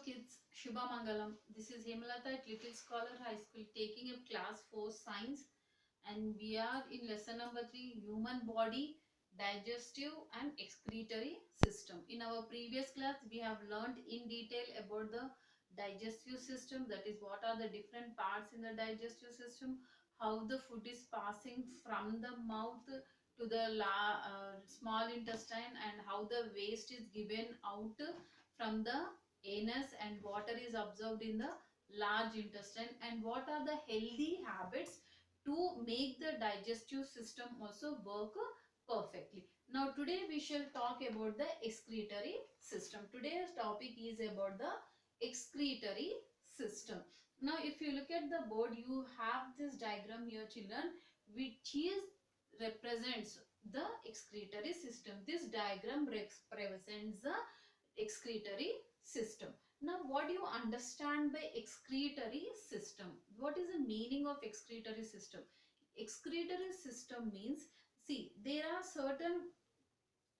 kids, Shubha Mangalam. This is Hemalata at Little Scholar High School taking up class 4 science, and we are in lesson number 3, human body, digestive and excretory system. In our previous class we have learnt in detail about the digestive system, that is what are the different parts in the digestive system, how the food is passing from the mouth to the small intestine, and how the waste is given out from the anus and water is absorbed in the large intestine, and what are the healthy habits to make the digestive system also work perfectly. Now today we shall talk about the excretory system. Today's topic is about the excretory system. Now if you look at the board, you have this diagram here children, which is represents the excretory system. This diagram represents the excretory system. Now what do you understand by excretory system? What is the meaning of excretory system? Excretory system means, see, there are certain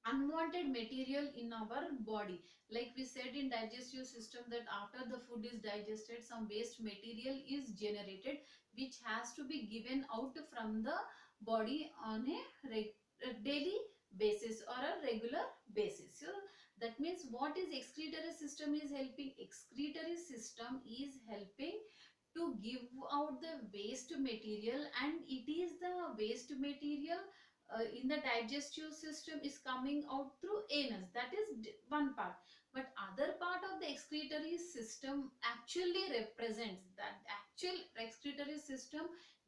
unwanted material in our body. Like we said in digestive system, that after the food is digested, some waste material is generated which has to be given out from the body on a daily basis or a regular basis. So that means what is excretory system is helping? Excretory system is helping to give out the waste material, and it is the waste material in the digestive system is coming out through anus. That is one part, but other part of the excretory system actually represents that actual excretory system.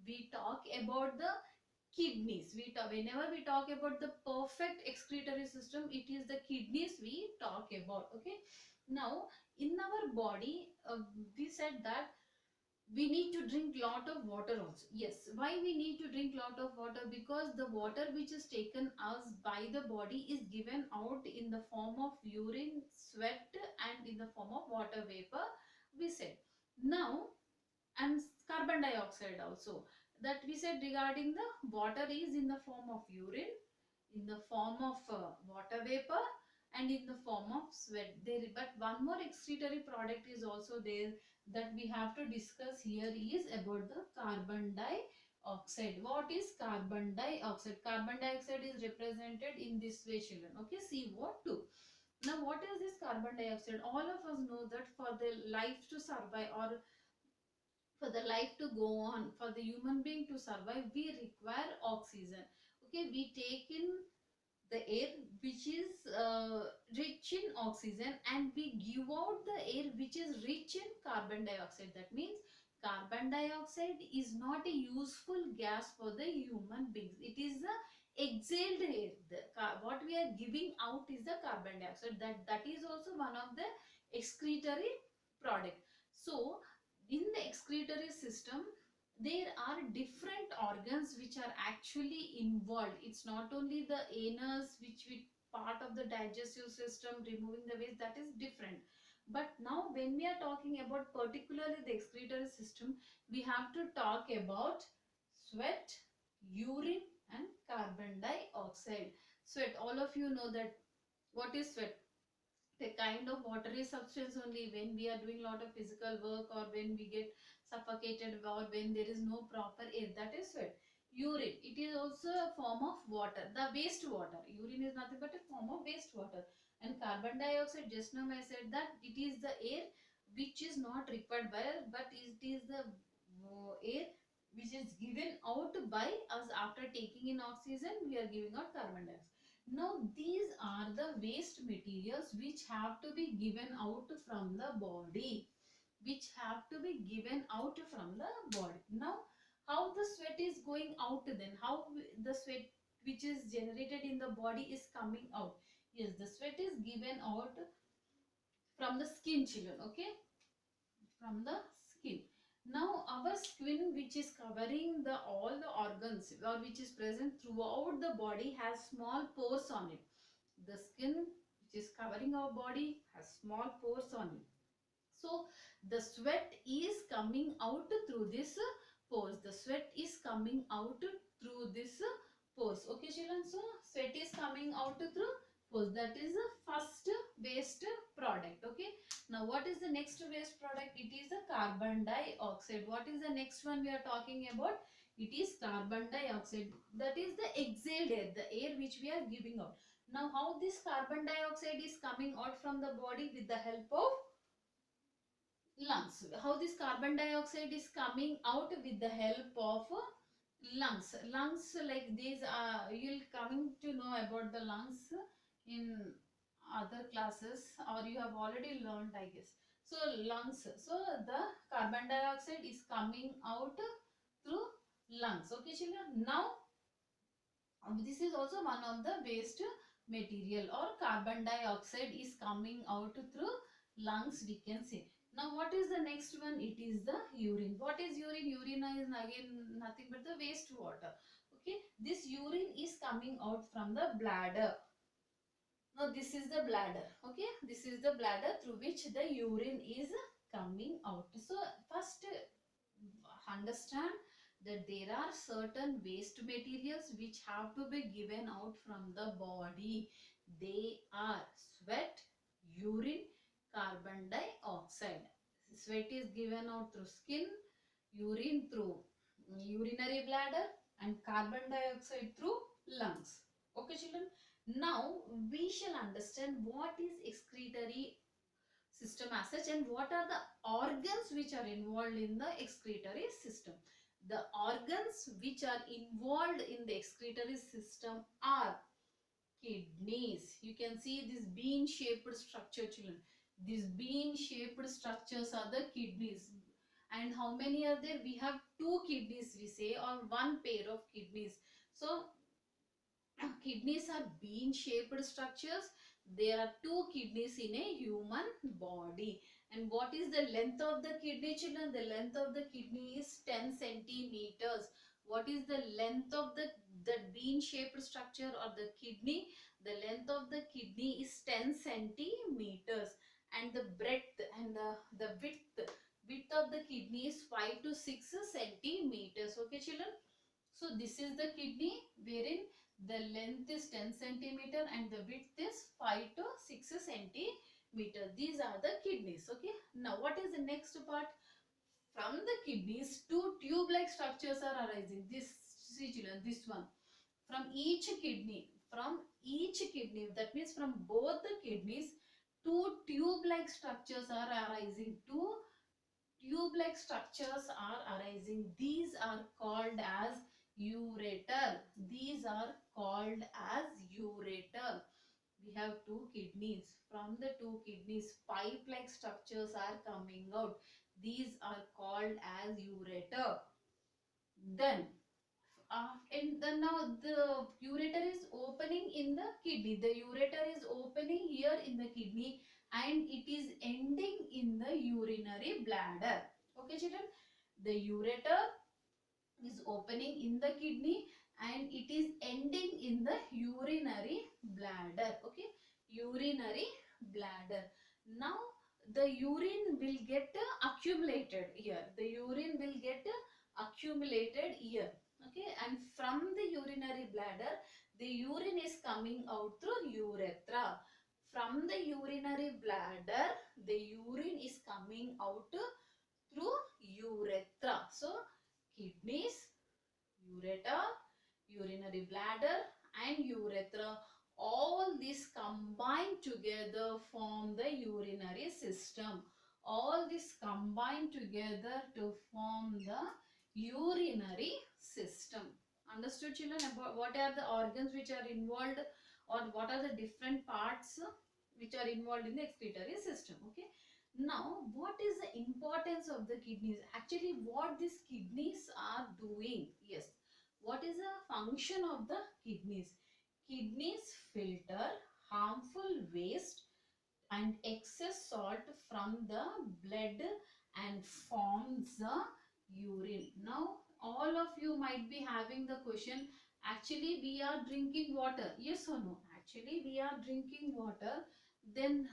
We talk about the kidneys. Whenever we talk about the perfect excretory system, it is the kidneys we talk about. Okay, now in our body, we said that we need to drink lot of water also. Yes, why we need to drink lot of water? Because the water which is taken us by the body is given out in the form of urine, sweat, and in the form of water vapor, we said. Now, and carbon dioxide also, that we said regarding the water is in the form of urine, in the form of water vapor, and in the form of sweat there. But one more excretory product is also there that we have to discuss here is about the carbon dioxide. What is carbon dioxide? Carbon dioxide is represented in this way children. Okay, CO2. Now what is this carbon dioxide? All of us know that for the life to survive, or for the life to go on, for the human being to survive, we require oxygen. Okay, we take in the air which is rich in oxygen, and we give out the air which is rich in carbon dioxide. That means carbon dioxide is not a useful gas for the human beings. It is the exhaled air. What we are giving out is the carbon dioxide. That is also one of the excretory product. So in the excretory system, there are different organs which are actually involved. It's not only the anus, which we part of the digestive system, removing the waste, that is different. But now when we are talking about particularly the excretory system, we have to talk about sweat, urine, and carbon dioxide. Sweat, all of you know that. What is sweat? A kind of watery substance only when we are doing a lot of physical work, or when we get suffocated, or when there is no proper air. That is sweat. Urine, it is also a form of water, the waste water. Urine is nothing but a form of waste water. And carbon dioxide, just now I said that it is the air which is not required by us, but it is the air which is given out by us. After taking in oxygen, we are giving out carbon dioxide. Now these are the waste materials which have to be given out from the body, which have to be given out from the body. Now how the sweat is going out then? How the sweat which is generated in the body is coming out? Yes, the sweat is given out from the skin children. Okay, from the skin. Now our skin, which is covering the all the organs, or which is present throughout the body, has small pores on it. The skin which is covering our body has small pores on it. So the sweat is coming out through this pores. The sweat is coming out through this pores. Okay children, so sweat is coming out through pores. That is the first waste product. Okay, Now what is the next waste product? It is the carbon dioxide. What is the next one we are talking about? It is carbon dioxide. That is the exhaled air, the air which we are giving out. Now how this carbon dioxide is coming out from the body? With the help of lungs. How this carbon dioxide is coming out? With the help of lungs. Lungs, like these are, you'll coming to know about the lungs in other classes, or you have already learned, I guess. So lungs, so the carbon dioxide is coming out through lungs. Okay children, now this is also one of the waste material, or carbon dioxide is coming out through lungs, we can say. Now what is the next one? It is the urine. What is urine? Urine is again nothing but the waste water. Okay, this urine is coming out from the bladder. Now this is the bladder. Okay, this is the bladder through which the urine is coming out. So first understand that there are certain waste materials which have to be given out from the body. They are sweat, urine, carbon dioxide. Sweat is given out through skin, urine through urinary bladder, and carbon dioxide through lungs. Okay children, now we shall understand what is excretory system as such, and what are the organs which are involved in the excretory system. The organs which are involved in the excretory system are kidneys. You can see this bean shaped structure children. These bean shaped structures are the kidneys. And how many are there? We have two kidneys, we say, or one pair of kidneys. So kidneys are bean shaped structures. There are two kidneys in a human body. And what is the length of the kidney children? The length of the kidney is 10 centimeters. What is the length of the bean shaped structure or the kidney? The length of the kidney is 10 centimeters. And the breadth and the width of the kidney is 5 to 6 centimeters. Okay children, so this is the kidney wherein the length is 10 centimeter and the width is 5 to 6 centimeter. These are the kidneys. Okay, now what is the next part? From the kidneys, two tube-like structures are arising. This, see children, this one. From each kidney, that means from both the kidneys, two tube-like structures are arising. Two tube-like structures are arising. These are called as ureter. These are called as ureter. We have two kidneys. From the two kidneys, pipe-like structures are coming out. These are called as ureter. Then, and then now the ureter is opening in the kidney. The ureter is opening here in the kidney and it is ending in the urinary bladder. Okay children, the ureter is opening in the kidney and it is ending in the urinary bladder. Okay, urinary bladder. Now the urine will get accumulated here. The urine will get accumulated here. Okay, and from the urinary bladder, the urine is coming out through urethra. From the urinary bladder, the urine is coming out through urethra. So kidneys, ureter, urinary bladder and urethra, all these combined together form the urinary system. All this combined together to form the urinary system. Understood children about what are the organs which are involved, or what are the different parts which are involved in the excretory system? Okay. Now, what is the importance of the kidneys? Actually, what these kidneys are doing? Yes. What is the function of the kidneys? Kidneys filter harmful waste and excess salt from the blood and forms the urine. Now, all of you might be having the question, actually we are drinking water. Yes or no? Actually, we are drinking water. Then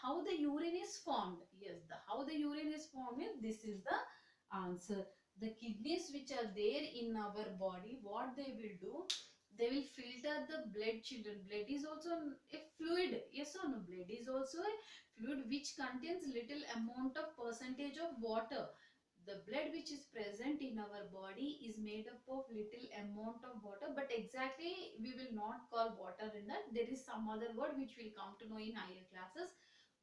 how the urine is formed? Yes, how the urine is formed, this is the answer. The kidneys which are there in our body, what they will do, They will filter the blood, children. Blood is also a fluid, yes or no? Blood is also a fluid which contains little amount of percentage of water. The blood which is present in our body is made up of little amount of water, but exactly we will not call water in that. There is some other word which we'll come to know in higher classes.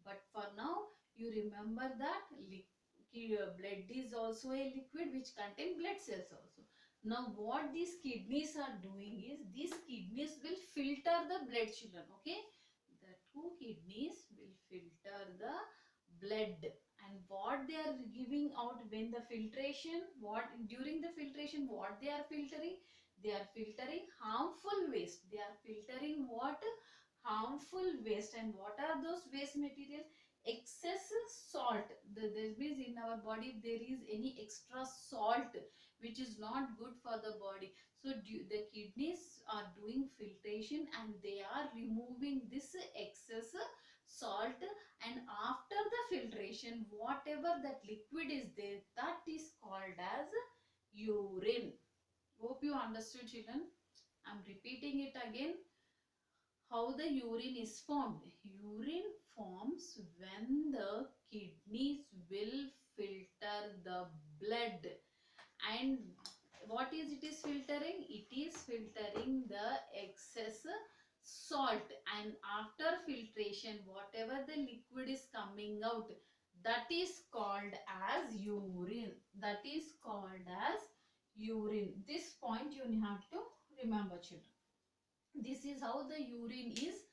But for now, you remember that blood is also a liquid which contains blood cells also. Now what these kidneys are doing is, these kidneys will filter the blood, children. Okay, the two kidneys will filter the blood. And what they are giving out when the filtration, what during the filtration, what they are filtering? They are filtering harmful waste. They are filtering what? Harmful waste. And what are those waste materials? Excess salt. This means in our body if there is any extra salt which is not good for the body, so the kidneys are doing filtration and they are removing this excess salt. And after the filtration, whatever that liquid is there, that is called as urine. Hope you understood, children. I'm repeating it again. How the urine is formed? Urine forms when the kidneys will filter the blood. And what is it is filtering? It is filtering the excess salt. And after filtration, whatever the liquid is coming out, that is called as urine. That is called as urine. This point you have to remember, children. This is how the urine is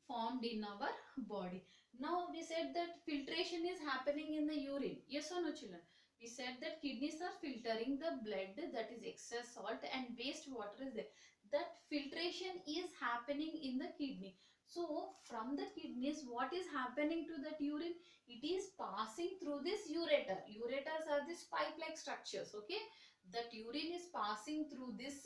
formed in our body. Now we said that filtration is happening in the urine. Yes or no, children? We said that kidneys are filtering the blood, that is excess salt, and waste water is there. That filtration is happening in the kidney. So from the kidneys, what is happening to that urine? It is passing through this ureter. Ureters are these pipe-like structures. Okay, that urine is passing through this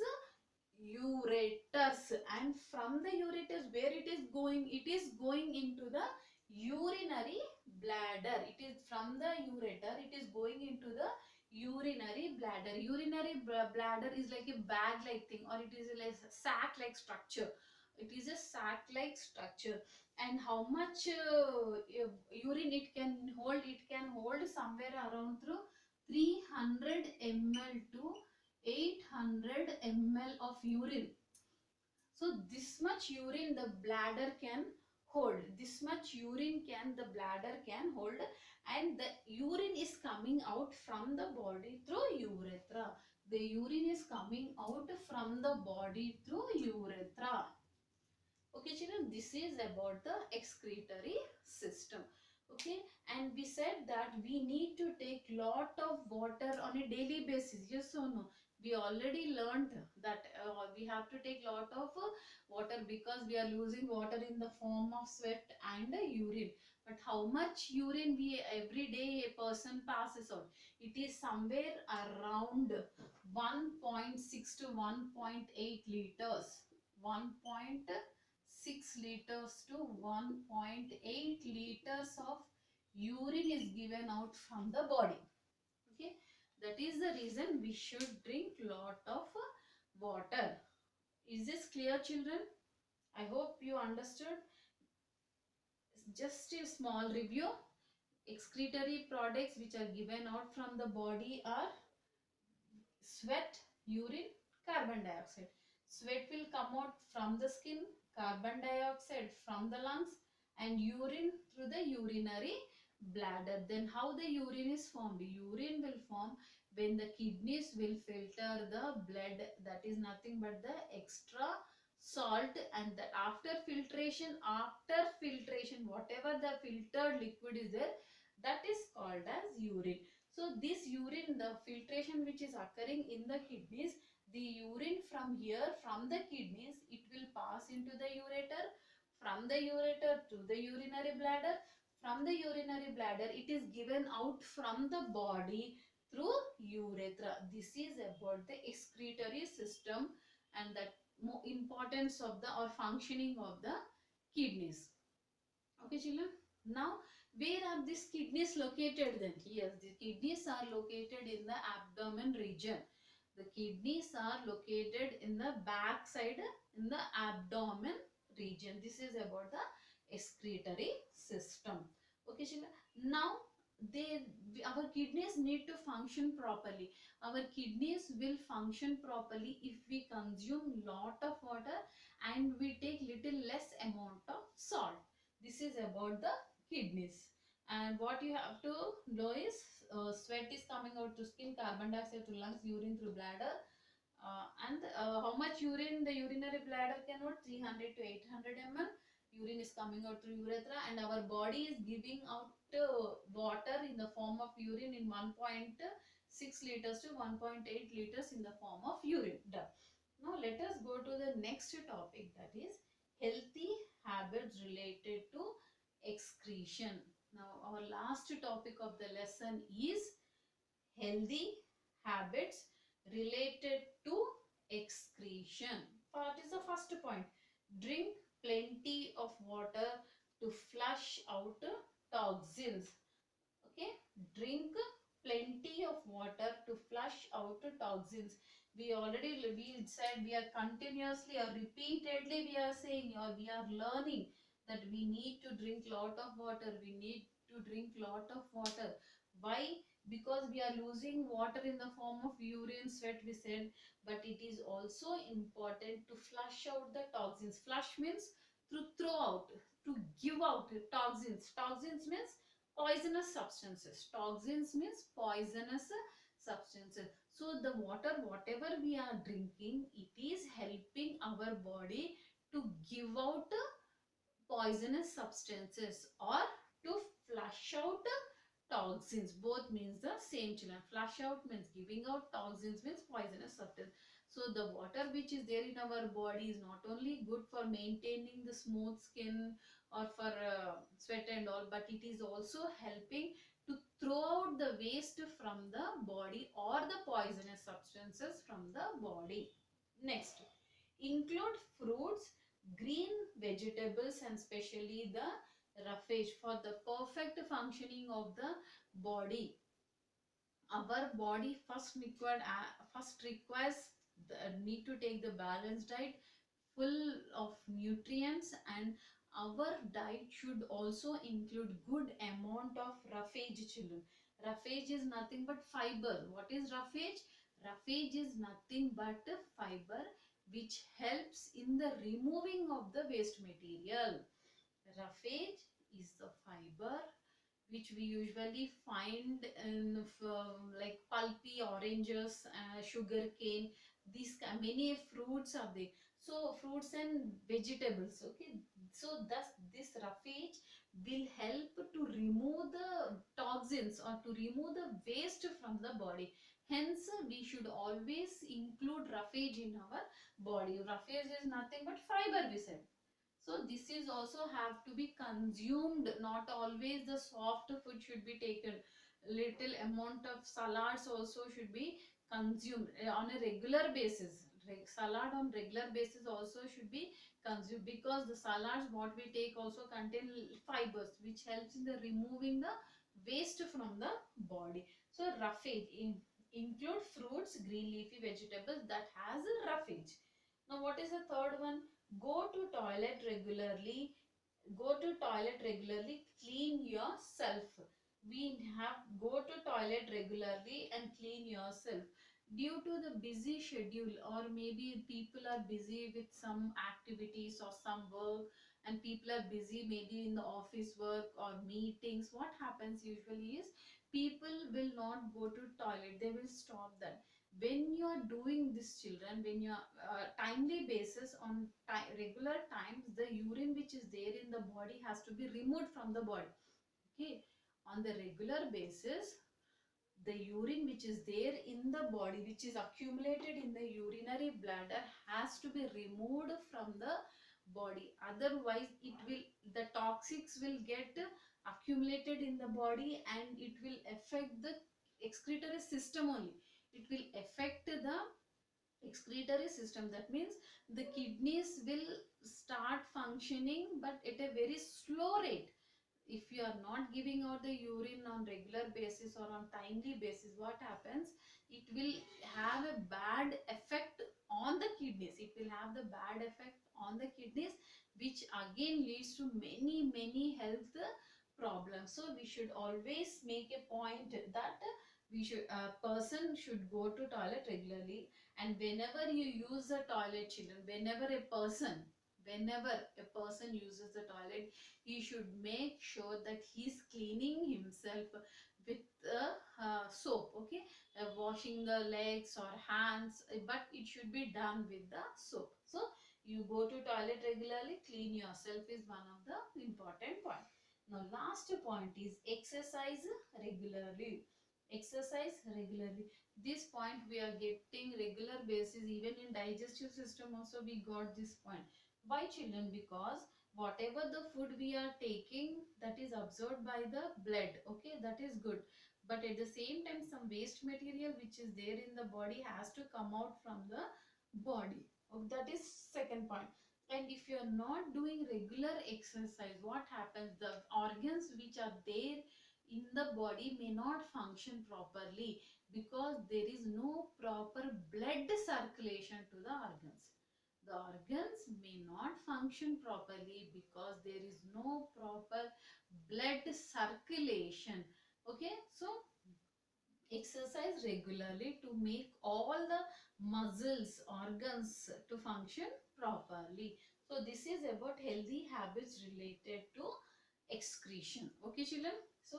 ureters, and from the ureters, where it is going? It is going into the urinary bladder. It is from the ureter, it is going into the urinary bladder. Urinary bladder is like a bag like thing, or it is a sac like structure. It is a sac like structure. And how much urine it can hold? It can hold somewhere around through 300 ml to 800 ml of urine. So this much urine the bladder can hold. This much urine can the bladder can hold, and the urine is coming out from the body through urethra. The urine is coming out from the body through urethra. Okay, children, this is about the excretory system. Okay, and we said that we need to take lot of water on a daily basis. Yes or no? We already learned that we have to take lot of water because we are losing water in the form of sweat and urine. But how much urine we every day a person passes on? It is somewhere around 1.6 to 1.8 liters. 1.6 liters to 1.8 liters of urine is given out from the body. Okay, that is the reason we should drink lot of water. Is this clear, children? I hope you understood. Just a small review. Excretory products which are given out from the body are sweat, urine, carbon dioxide. Sweat will come out from the skin, carbon dioxide from the lungs, and urine through the urinary bladder. Then how the urine is formed? Urine will form when the kidneys will filter the blood, that is nothing but the extra salt. And that after filtration, whatever the filtered liquid is there, that is called as urine. So this urine, the filtration which is occurring in the kidneys, the urine from here, from the kidneys, it will pass into the ureter. From the ureter to the urinary bladder. From the urinary bladder, it is given out from the body through urethra. This is about the excretory system and the importance of the or functioning of the kidneys. Okay, children. Now, where are these kidneys located then? Yes, the kidneys are located in the abdomen region. The kidneys are located in the back side in the abdomen region. This is about the excretory system. Okay, children. Now they our kidneys need to function properly. Our kidneys will function properly if we consume lot of water and we take little less amount of salt. This is about the kidneys. And what you have to do is, sweat is coming out to skin, carbon dioxide to lungs, urine through bladder. And how much urine the urinary bladder can hold? 300 to 800 ml. Urine is coming out through urethra, and our body is giving out water in the form of urine in 1.6 liters to 1.8 liters in the form of urine. Done. Now let us go to the next topic, that is healthy habits related to excretion. Now our last topic of the lesson is healthy habits related to excretion. What is the first point? Drink plenty of water to flush out toxins. Okay, drink plenty of water to flush out toxins. We said, we are continuously or repeatedly we are saying, or we are learning that we need to drink lot of water. We need to drink lot of water. Why? Because we are losing water in the form of urine, sweat, we said, but it is also important to flush out the toxins. Flush means to throw out, to give out toxins. Toxins means poisonous substances. Toxins means poisonous substances. So the water, whatever we are drinking, it is helping our body to give out poisonous substances or to flush out toxins. Both means the same, children. Flush out means giving out, toxins means poisonous substance. So the water which is there in our body is not only good for maintaining the smooth skin or for sweat and all, but it is also helping to throw out the waste from the body or the poisonous substances from the body. Next, include fruits, green vegetables, and especially the roughage for the perfect functioning of the body. Our body first requires need to take the balanced diet full of nutrients, and our diet should also include good amount of roughage, children. Roughage is nothing but fiber. What is roughage? Roughage is nothing but fiber which helps in the removing of the waste material. Roughage is the fiber which we usually find in like pulpy oranges, sugar cane. These many fruits are there. So fruits and vegetables. Okay. So thus this roughage will help to remove the toxins or to remove the waste from the body. Hence, we should always include roughage in our body. Roughage is nothing but fiber, we said. So this is also have to be consumed. Not always the soft food should be taken. Little amount of salads also should be consumed on a regular basis. Salad on regular basis also should be consumed, because the salads what we take also contain fibers which helps in the removing the waste from the body. So roughage include fruits, green leafy vegetables that has a roughage. Now what is the third one? Go to toilet regularly. Go to toilet regularly. Clean yourself. We have go to toilet regularly and clean yourself. Due to the busy schedule, or maybe people are busy with some activities or some work, and people are busy maybe in the office work or meetings, what happens usually is people will not go to toilet. They will stop that. When you are doing this, children, when you are timely basis, on regular times, the urine which is there in the body has to be removed from the body. Okay, on the regular basis, the urine which is there in the body, which is accumulated in the urinary bladder, has to be removed from the body. Otherwise it will, the toxics will get accumulated in the body and it will affect the excretory system only. It will affect the excretory system. That means the kidneys will start functioning, but at a very slow rate. If you are not giving out the urine on regular basis or on timely basis, what happens? It will have a bad effect on the kidneys. It will have the bad effect on the kidneys, which again leads to many health problems. So we should always make a point that a person should go to toilet regularly, and whenever you use the toilet, children, whenever a person uses the toilet, he should make sure that he's cleaning himself with soap, okay, washing the legs or hands, but it should be done with the soap. So you go to toilet regularly, clean yourself is one of the important point. Now last point is exercise regularly. Exercise regularly. This point we are getting regular basis, even in digestive system also we got this point. Why, children? Because whatever the food we are taking, that is absorbed by the blood, okay, that is good, but at the same time some waste material which is there in the body has to come out from the body. Oh, that is second point. And if you are not doing regular exercise, what happens? The organs which are there in the body may not function properly, because there is no proper blood circulation to the organs. The organs may not function properly because there is no proper blood circulation. Okay, so exercise regularly to make all the muscles, organs to function properly. So this is about healthy habits related to excretion. Okay, children. So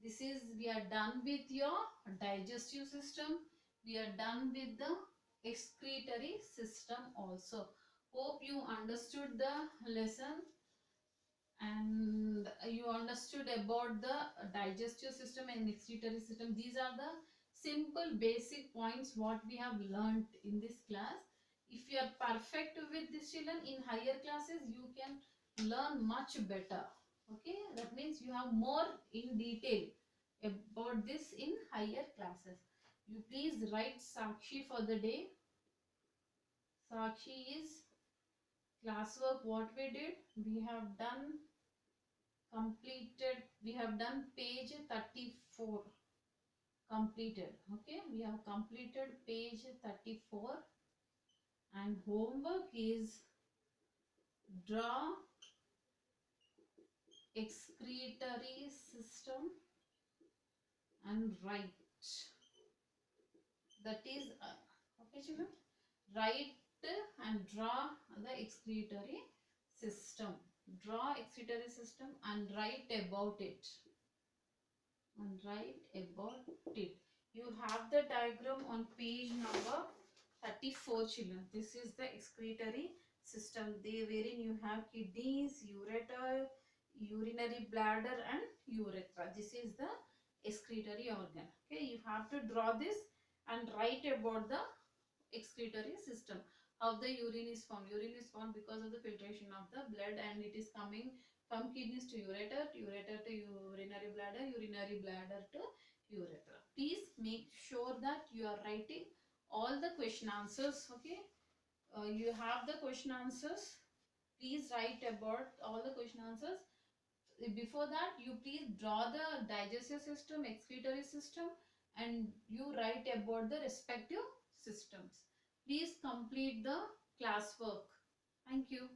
this is, we are done with your digestive system. We are done with the excretory system also. Hope you understood the lesson and you understood about the digestive system and excretory system. These are the simple basic points what we have learnt in this class. If you are perfect with this, children, in higher classes you can learn much better. Okay, that means you have more in detail about this in higher classes. You please write Sakshi for the day. Sakshi is classwork. What we did, we have done completed, we have done page 34 completed. Okay, we have completed page 34, and homework is draw excretory system and write. That is okay, children, write and draw the excretory system. Draw excretory system and write about it. And write about it. You have the diagram on page number 34, children. This is the excretory system. Wherein you have kidneys, ureter, urinary bladder and urethra. This is the excretory organ. Okay, you have to draw this and write about the excretory system. How the urine is formed. Urine is formed because of the filtration of the blood, and it is coming from kidneys to ureter, ureter to urinary bladder to urethra. Please make sure that you are writing all the question answers. Okay, you have the question answers. Please write about all the question answers. Before that, you please draw the digestive system, excretory system, and you write about the respective systems. Please complete the classwork. Thank you.